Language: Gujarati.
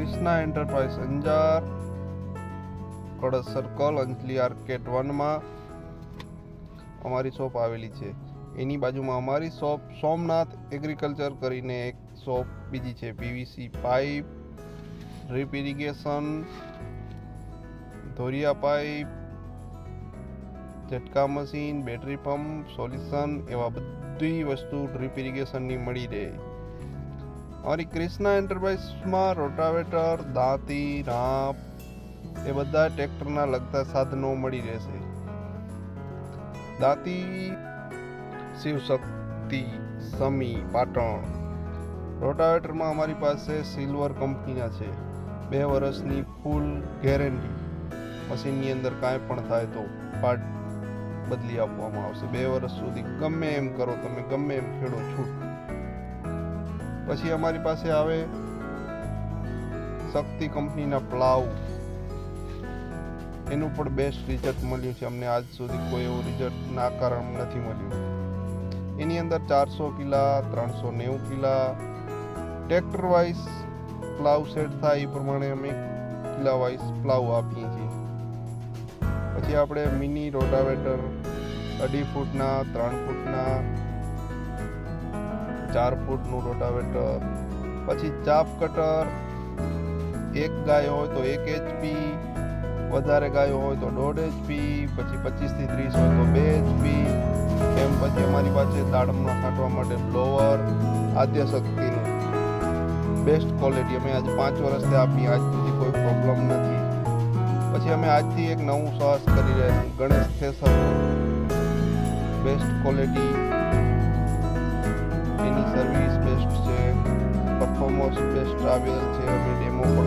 ક્રિષ્ના એન્ટરપ્રાઇઝ અંજાર, કડસ સર્કલ, અંજલી આર્કેટ 1 માં અમારી શોપ આવેલી છે. એની બાજુમાં અમારી શોપ સોમનાથ એગ્રીકલ્ચર કરીને એક શોપ બીજી છે. પીવીસી પાઇપ, ડ્રીપ ઇરિગેશન, ધોરિયા પાઇપ, ઝટકા મશીન, બેટરી પંપ, સોલ્યુશન એવા બધી વસ્તુ ડ્રીપ ઇરિગેશનની મળી રહે. અમારી ક્રિષ્ના એન્ટરપ્રાઇઝમાં રોટાવેટર, દાંતી, રાંપ એ બધા ટ્રેક્ટરના લગતા સાધનો મળી રહેશે. દાંતી શિવશક્તિ, સમી, પાટણ. રોટાવેટરમાં અમારી પાસે સિલ્વર કંપનીના છે. 2 વર્ષની ફૂલ ગેરંટી. મશીનની અંદર કાંઈ પણ થાય તો પાર્ટ બદલી આપવામાં આવશે. 2 વર્ષ સુધી ગમે એમ કરો તમે, ગમે એમ ખેડો, છૂટ. પછી અમારી પાસે આવે શક્તિ કંપનીના પ્લાવ. એનું પણ બેસ્ટ રિઝલ્ટ મળ્યું છે અમને. આજ સુધી કોઈ એવું રિઝલ્ટ ના કારણ નથી મળ્યું. એની અંદર 400 કિલા, 390 કિલા ટ્રેક્ટર વાઇઝ પ્લાવ સેટ થાય એ પ્રમાણે અમે કિલા વાઇઝ પ્લાવ આપીએ છીએ. પછી આપણે મિની રોટાવેટર 2.5 ફૂટના, 3 ફૂટના, 4 ફૂટનું રોટાવેટર. પછી ચાપ કટર, 1 ગાય હોય તો 1 HP, વધારે ગાયો હોય તો 1.5 HP, પછી 25 થી 30 હોય તો 2 HP એમ. પછી અમારી પાસે દાડમમાં છાંટવા માટે બ્લોવર, આદ્ય શક્તિનું બેસ્ટ ક્વોલિટી અમે આજે 5 વર્ષથી આપી, આજ સુધી કોઈ પ્રોબ્લેમ નથી. પછી અમે આજથી એક નવું શ્વાસ કરી રહ્યા છીએ, ગણેશ થ્રેસર, બેસ્ટ ક્વોલિટી, એની સર્વિસ બેસ્ટ છે, પરફોર્મન્સ બેસ્ટ આવેલ છે. અમે ડેમો પણ